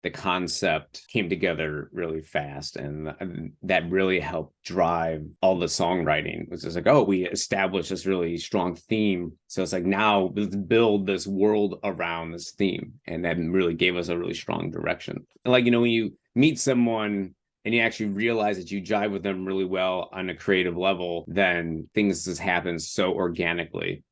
the concept came together really fast, and that really helped drive all the songwriting. It was just like, oh, we established this really strong theme, so it's like, now let's build this world around this theme, and that really gave us a really strong direction. And like, when you meet someone and you actually realize that you jive with them really well on a creative level, then things just happen so organically.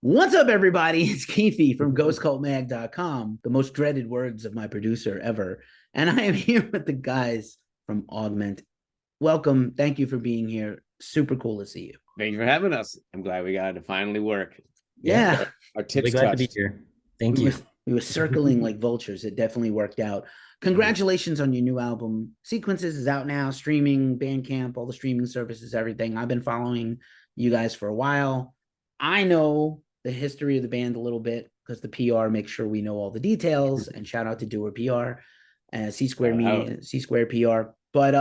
What's up, everybody? It's Keefy from GhostCultMag.com, the most dreaded words of my producer ever. And I am here with the guys from AVGMNT. Welcome. Thank you for being here. Super cool to see you. Thank you for having us. I'm glad we got it to finally work. Yeah. Our tips really glad to be here. Thank you. We were circling like vultures. It definitely worked out. Congratulations on your new album. SEQVENCES is out now, streaming, Bandcamp, all the streaming services, everything. I've been following you guys for a while. I know the history of the band a little bit because the PR makes sure we know all the details, and shout out to Doer PR and C Square Media, C Square PR. But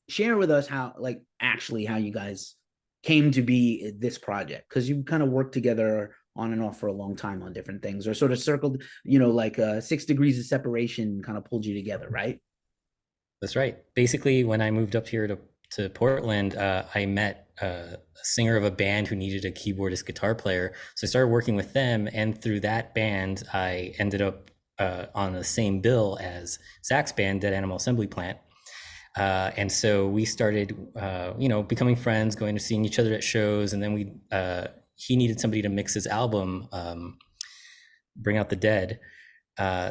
share with us how you guys came to be this project, because you kind of worked together on and off for a long time on different things, or sort of circled, 6 degrees of separation kind of pulled you together, right? That's right. Basically, when I moved up here to Portland, I met a singer of a band who needed a keyboardist guitar player. So I started working with them, and through that band, I ended up on the same bill as Zach's band, Dead Animal Assembly Plant. And so we started, becoming friends, going to seeing each other at shows, and then he needed somebody to mix his album, Bring Out the Dead.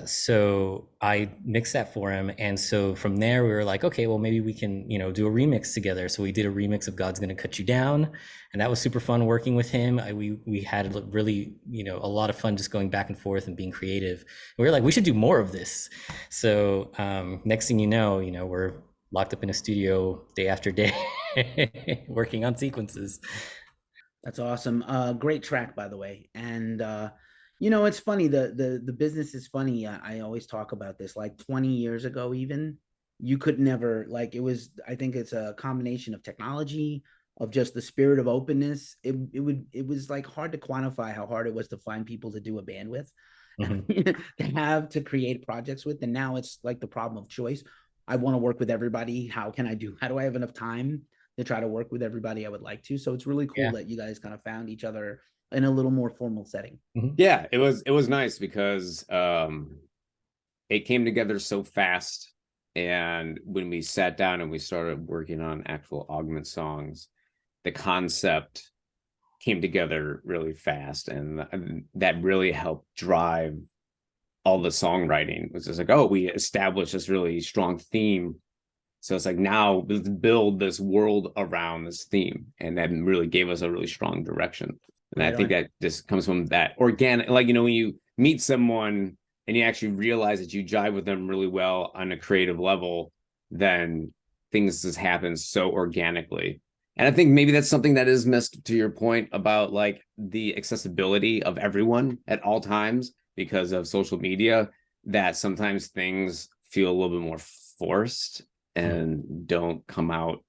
So I mixed that for him, and so from there we were like, okay, well, maybe we can do a remix together. So we did a remix of God's Gonna Cut You Down, and that was super fun working with him. We had really a lot of fun just going back and forth and being creative. We were like, we should do more of this. So next thing you know, we're locked up in a studio day after day working on sequences. That's awesome. Great track, by the way. And it's funny, the business is funny. I always talk about this, like 20 years ago, even you could never, like, I think it's a combination of technology, of just the spirit of openness. It was like hard to quantify how hard it was to find people to do a band with, to create projects with. And now it's like the problem of choice. I want to work with everybody. How do I have enough time to try to work with everybody I would like to? So it's really cool that you guys kind of found each other in a little more formal setting. Yeah, it was nice because it came together so fast, and when we sat down and we started working on actual AVGMNT songs, the concept came together really fast, and that really helped drive all the songwriting. It was just like, oh, we established this really strong theme, so it's like, now let's build this world around this theme, and that really gave us a really strong direction. And I think that just comes from that organic, like, when you meet someone and you actually realize that you jive with them really well on a creative level, then things just happen so organically. And I think maybe that's something that is missed, to your point about like the accessibility of everyone at all times because of social media, that sometimes things feel a little bit more forced and don't come out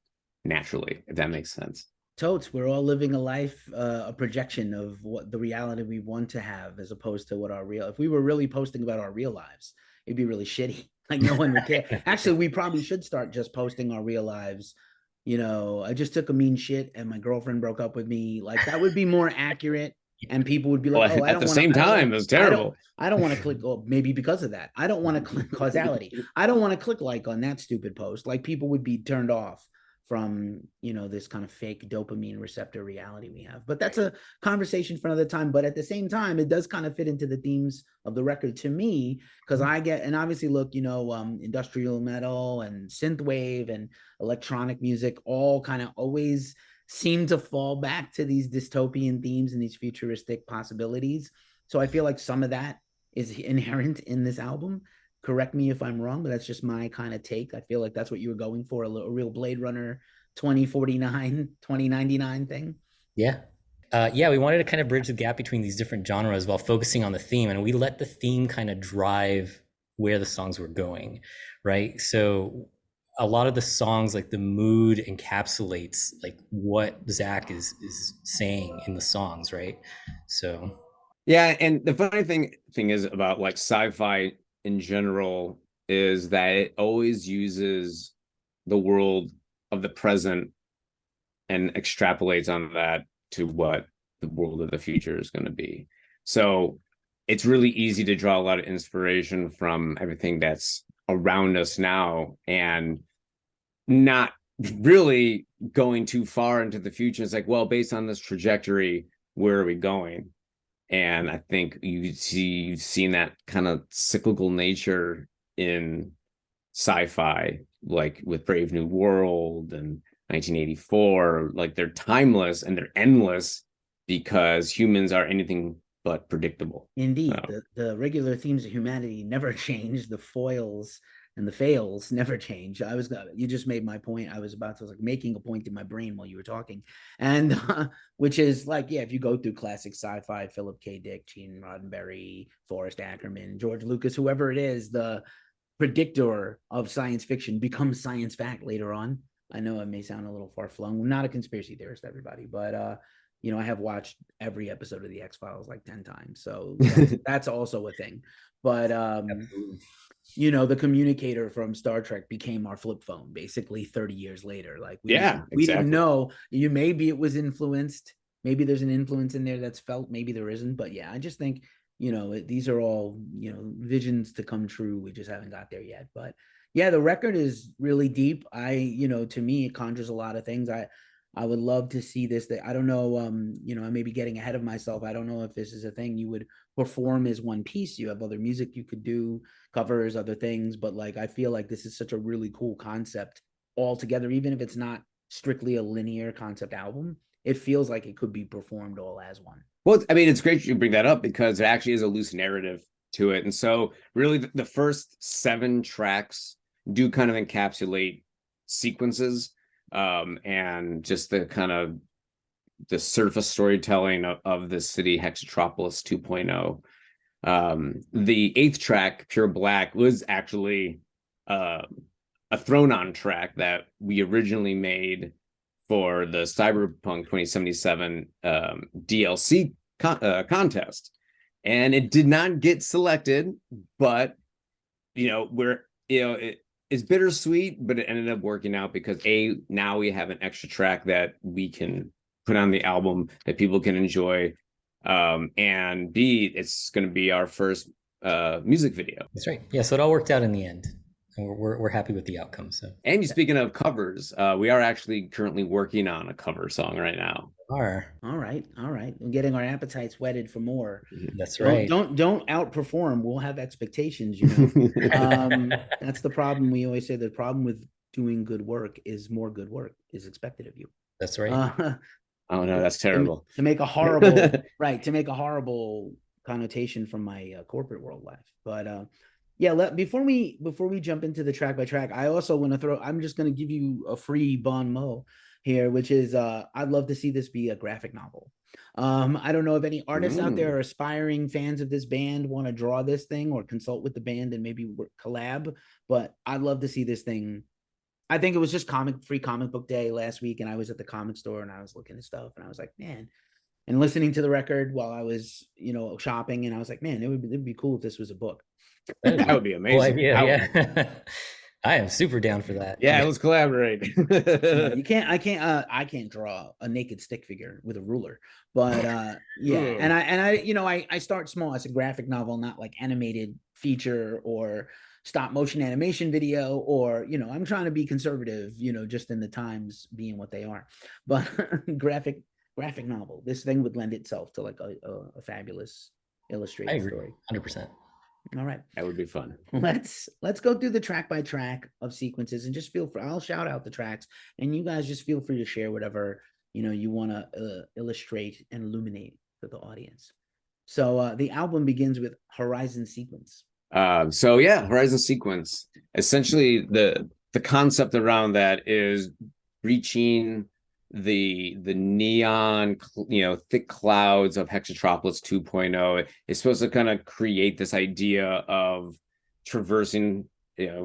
naturally, if that makes sense. Totes, we're all living a life, a projection of what the reality we want to have, as opposed to what if we were really posting about our real lives, it'd be really shitty. Like, no one would care. Actually, we probably should start just posting our real lives. I just took a mean shit and my girlfriend broke up with me. Like, that would be more accurate. And people would be like, well, at the same time, it was terrible. I don't want to click, maybe because of that. I don't want to click causality. I don't want to click like on that stupid post. Like, people would be turned off from, this kind of fake dopamine receptor reality we have. But that's a conversation for another time. But at the same time, it does kind of fit into the themes of the record to me, because and obviously look, industrial metal and synthwave and electronic music all kind of always seem to fall back to these dystopian themes and these futuristic possibilities. So I feel like some of that is inherent in this album. Correct me if I'm wrong, but that's just my kind of take. I feel like that's what you were going for, a real Blade Runner 2049, 2099 thing. Yeah. We wanted to kind of bridge the gap between these different genres while focusing on the theme, and we let the theme kind of drive where the songs were going, right? So a lot of the songs, like the mood encapsulates like what Zach is saying in the songs, right? So Yeah, and the funny thing is about like sci-fi in general is that it always uses the world of the present and extrapolates on that to what the world of the future is going to be. So it's really easy to draw a lot of inspiration from everything that's around us now and not really going too far into the future. It's like, well, based on this trajectory, where are we going? And I think you've seen that kind of cyclical nature in sci-fi, like with Brave New World and 1984. Like they're timeless and they're endless because humans are anything but predictable. Indeed, the regular themes of humanity never change. The foils and the fails never change. You just made my point. I was like making a point in my brain while you were talking, and which is like, yeah, if you go through classic sci-fi, Philip K. Dick, Gene Roddenberry, Forrest Ackerman, George Lucas, whoever it is, the predictor of science fiction becomes science fact later on. I know it may sound a little far-flung. I'm not a conspiracy theorist, everybody, but I have watched every episode of the X-Files like 10 times, so that's also a thing. But the communicator from Star Trek became our flip phone basically 30 years later. Like we didn't know. Maybe it was influenced. Maybe there's an influence in there that's felt. Maybe there isn't. But yeah, I just think these are all visions to come true. We just haven't got there yet. But yeah, the record is really deep. To me, it conjures a lot of things. I would love to see this. I don't know. I may be getting ahead of myself. I don't know if this is a thing you would perform as one piece. You have other music you could do, covers, other things. But like, I feel like this is such a really cool concept altogether. Even if it's not strictly a linear concept album, it feels like it could be performed all as one. Well, I mean, it's great you bring that up because it actually is a loose narrative to it. And so really the first 7 tracks do kind of encapsulate sequences. And just the kind of the surface storytelling of the city Hexatropolis 2.0. The 8th track, Pure Black, was actually a thrown-on track that we originally made for the Cyberpunk 2077 DLC contest, and it did not get selected. But it's bittersweet, but it ended up working out because now we have an extra track that we can put on the album that people can enjoy, and B, it's going to be our first music video. That's right. Yeah, so it all worked out in the end, and we're happy with the outcome. So, and speaking of covers, we are actually currently working on a cover song right now. All right. We're getting our appetites whetted for more. That's right. Don't outperform. We'll have expectations. That's the problem. We always say the problem with doing good work is more good work is expected of you. That's right. Oh no, that's terrible. To make a horrible connotation from my corporate world life. But before we jump into the track by track, I also want to I'm just going to give you a free bon mot here, which is I'd love to see this be a graphic novel. I don't know if any artists out there are aspiring fans of this band want to draw this thing or consult with the band and maybe collab, but I'd love to see this thing. I think it was just free comic book day last week, and I was at the comic store and I was looking at stuff and I was like, man, and listening to the record while I was shopping, and I was like, man, it'd be cool if this was a book. That would be amazing. Cool idea, yeah. I am super down for that. Yeah, let's collaborate. I can't draw a naked stick figure with a ruler, but and I start small. It's a graphic novel, not like animated feature or stop motion animation video, or I'm trying to be conservative, just in the times being what they are. But graphic novel, this thing would lend itself to like a fabulous illustrated story. 100%. All right, that would be fun. Let's go through the track by track of sequences, and just I'll shout out the tracks, and you guys just feel free to share whatever you want to illustrate and illuminate for the audience. So the album begins with Horizon Sequence. Horizon Sequence. Essentially, the concept around that is reaching the neon, thick clouds of Hexatropolis 2.0. It's supposed to kind of create this idea of traversing,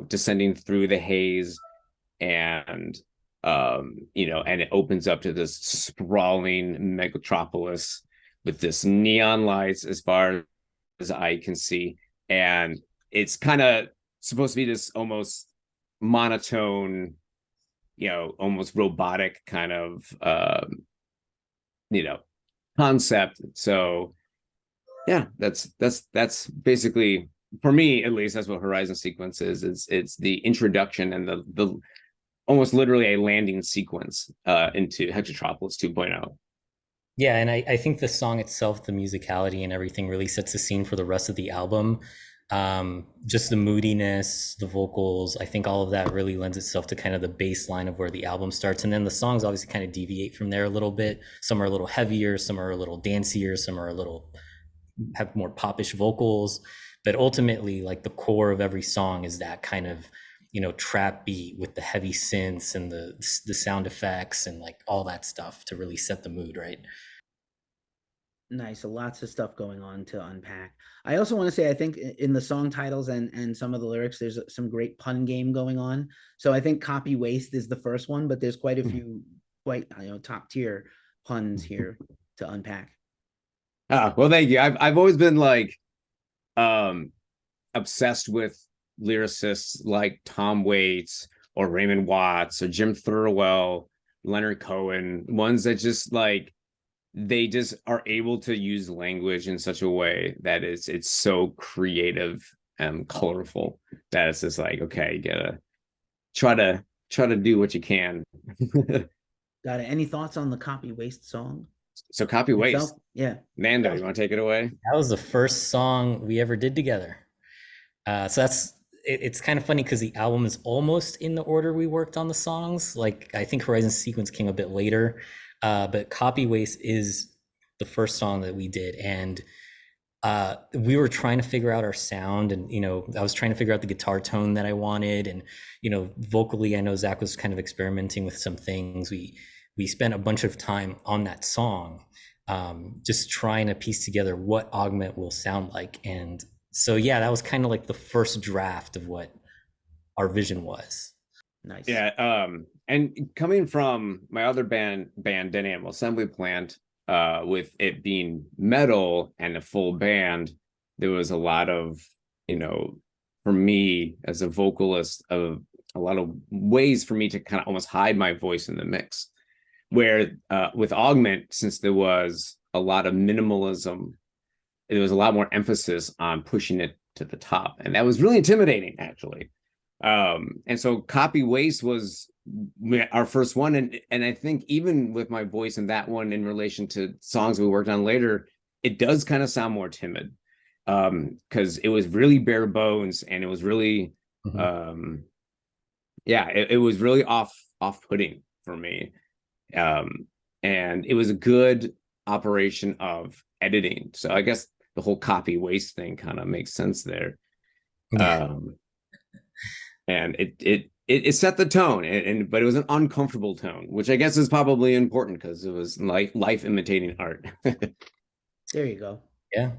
descending through the haze and you know, and it opens up to this sprawling megatropolis with this neon lights as far as I can see, and it's kind of supposed to be this almost monotone, you know, almost robotic kind of you know, concept. So yeah, that's basically, for me at least, that's what Horizon Sequence is. It's the introduction and the almost literally a landing sequence into Hexatropolis 2.0. Yeah, and I think the song itself, the musicality and everything really sets the scene for the rest of the album. Just the moodiness, the vocals, I think all of that really lends itself to kind of the baseline of where the album starts. And then the songs obviously kind of deviate from there a little bit. Some are a little heavier, some are a little dancier, some are a little, have more popish vocals. But ultimately, like the core of every song is that kind of, you know, trap beat with the heavy synths and the sound effects and like all that stuff to really set the mood, right? Nice. So lots of stuff going on to unpack. I also want to say, I think in the song titles and some of the lyrics, there's some great pun game going on. So I think Copy Waste is the first one, but there's quite a few quite, you know, top tier puns here to unpack. Well, thank you. I've always been like obsessed with lyricists like Tom Waits or Raymond Watts or Jim Thirlwell, Leonard Cohen, ones that just like, they just are able to use language in such a way that it's so creative and colorful that it's just like, okay, you gotta try to do what you can. Got it. Any thoughts on the Copy Waste song? So Copy Waste. Itself? Yeah. Nando, you want to take it away? That was the first song we ever did together. So it's kind of funny because the album is almost in the order we worked on the songs. Like I think Horizon Sequence came a bit later. But Copy Waste is the first song that we did, and we were trying to figure out our sound, and you know, I was trying to figure out the guitar tone that I wanted, and you know, vocally, I know Zach was kind of experimenting with some things. We spent a bunch of time on that song, just trying to piece together what Augment will sound like, and so yeah, that was kind of like the first draft of what our vision was. Nice. Yeah. And coming from my other band Dead Animal Assembly Plant, with it being metal and a full band, there was a lot of, you know, for me as a vocalist, of a lot of ways for me to kind of almost hide my voice in the mix. Where with Augment, since there was a lot of minimalism, there was a lot more emphasis on pushing it to the top, and that was really intimidating, actually. And so Copy Waste was our first one, and I think even with my voice in that one in relation to songs we worked on later, it does kind of sound more timid, because it was really bare bones, and it was really yeah, it was really off-putting for me, and it was a good operation of editing. So I guess the whole Copy Waste thing kind of makes sense there. And it set the tone, but it was an uncomfortable tone, which I guess is probably important because it was like life imitating art. There you go. Yeah.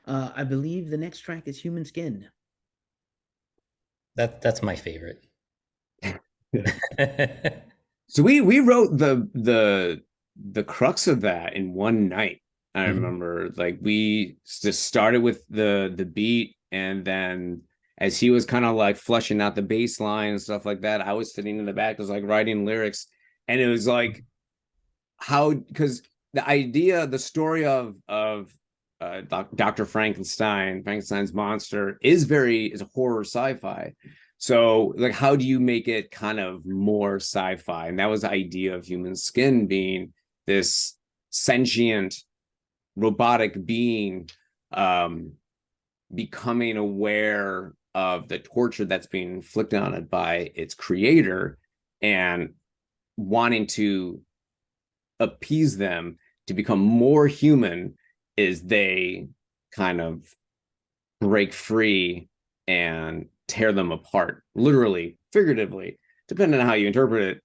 I believe the next track is Human Skin. That's my favorite. So we wrote the crux of that in one night. I remember, like, we just started with the beat, and then as he was kind of like fleshing out the bass line and stuff like that, I was sitting in the back, was like writing lyrics. And it was like, how, because the idea, the story of Dr. Frankenstein's monster is a horror sci-fi. So like, how do you make it kind of more sci-fi? And that was the idea of Human Skin being this sentient robotic being, becoming aware of the torture that's being inflicted on it by its creator, and wanting to appease them to become more human as they kind of break free and tear them apart, literally, figuratively, depending on how you interpret it,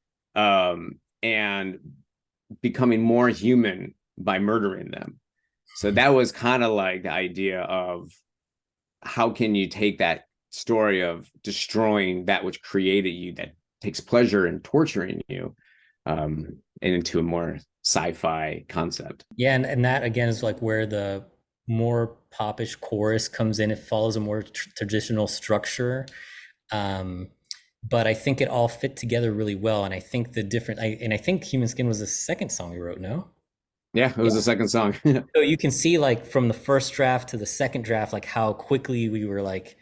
and becoming more human by murdering them. So that was kind of like the idea of, how can you take that story of destroying that which created you, that takes pleasure in torturing you, and into a more sci-fi concept. Yeah, and that again is like where the more popish chorus comes in. It follows a more traditional structure, but I think it all fit together really well. And I think the different, I think Human Skin was the second song we wrote. No. Yeah, it was the second song. So you can see like from the first draft to the second draft, like how quickly we were like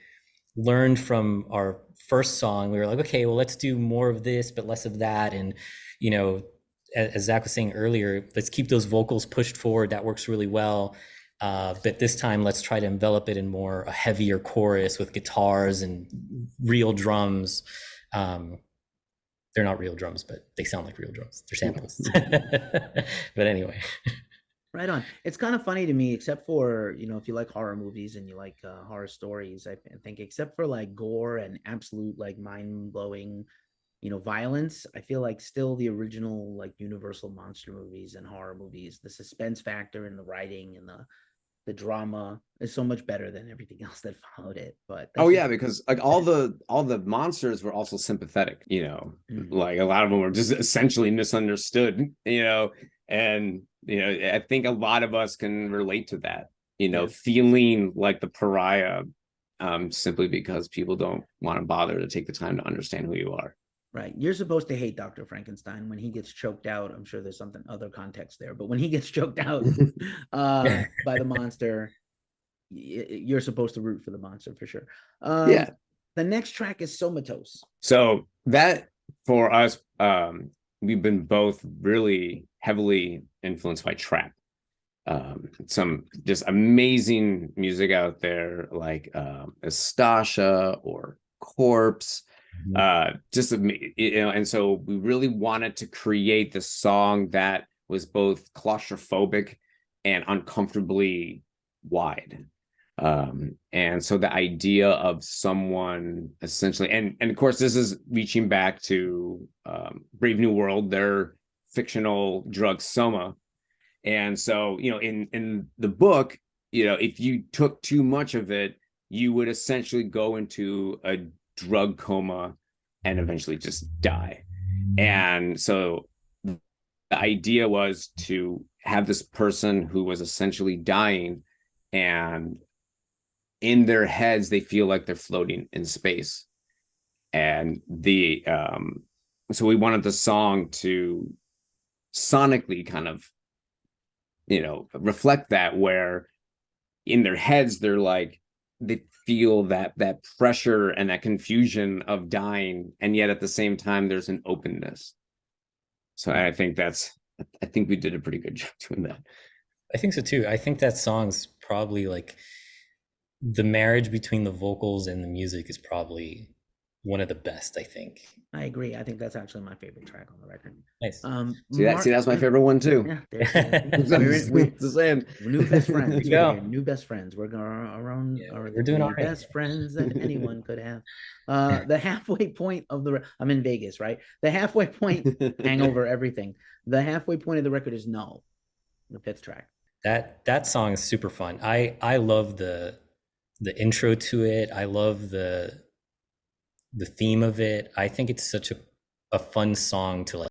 learned from our first song. We were like, okay, well, let's do more of this, but less of that. And, you know, as Zach was saying earlier, let's keep those vocals pushed forward. That works really well. But this time, let's try to envelop it in more a heavier chorus with guitars and real drums. They're not real drums, but they sound like real drums. They're samples. But anyway. Right on. It's kind of funny to me, except for, you know, if you like horror movies and you like horror stories, I think except for like gore and absolute like mind-blowing, you know, violence, I feel like still the original like Universal monster movies and horror movies, the suspense factor and the writing and the drama is so much better than everything else that followed it. But oh yeah, because like all the monsters were also sympathetic, you know, like a lot of them were just essentially misunderstood, you know, and you know, I think a lot of us can relate to that, you know, feeling like the pariah, simply because people don't want to bother to take the time to understand who you are. Right. You're supposed to hate Dr. Frankenstein when he gets choked out. I'm sure there's something other context there, but when he gets choked out by the monster, you're supposed to root for the monster for sure. Yeah. The next track is Somatos. So that for us, we've been both really heavily influenced by trap. Some just amazing music out there like Estasha or Corpvs. Just, you know, and so we really wanted to create the song that was both claustrophobic and uncomfortably wide. And so the idea of someone essentially, and of course this is reaching back to Brave New World, their fictional drug Soma. And so, you know, in the book, you know, if you took too much of it, you would essentially go into a drug coma and eventually just die. And so the idea was to have this person who was essentially dying, and in their heads they feel like they're floating in space. And the so we wanted the song to sonically kind of, you know, reflect that, where in their heads they're like, they feel that pressure and that confusion of dying, and yet at the same time there's an openness. So I think we did a pretty good job doing that. I think so too. I think that song's probably like the marriage between the vocals and the music is probably one of the best, I think. I agree. I think that's actually my favorite track on the record. Nice. See, that's my favorite one too. Yeah, we're new best friends. New best friends. We're doing our best friends that anyone could have. The halfway point of I'm in Vegas, right? The halfway point, Hangover, everything. The halfway point of the record is No, the fifth track. That song is super fun. I love the intro to it. I love the theme of it. I think it's such a fun song to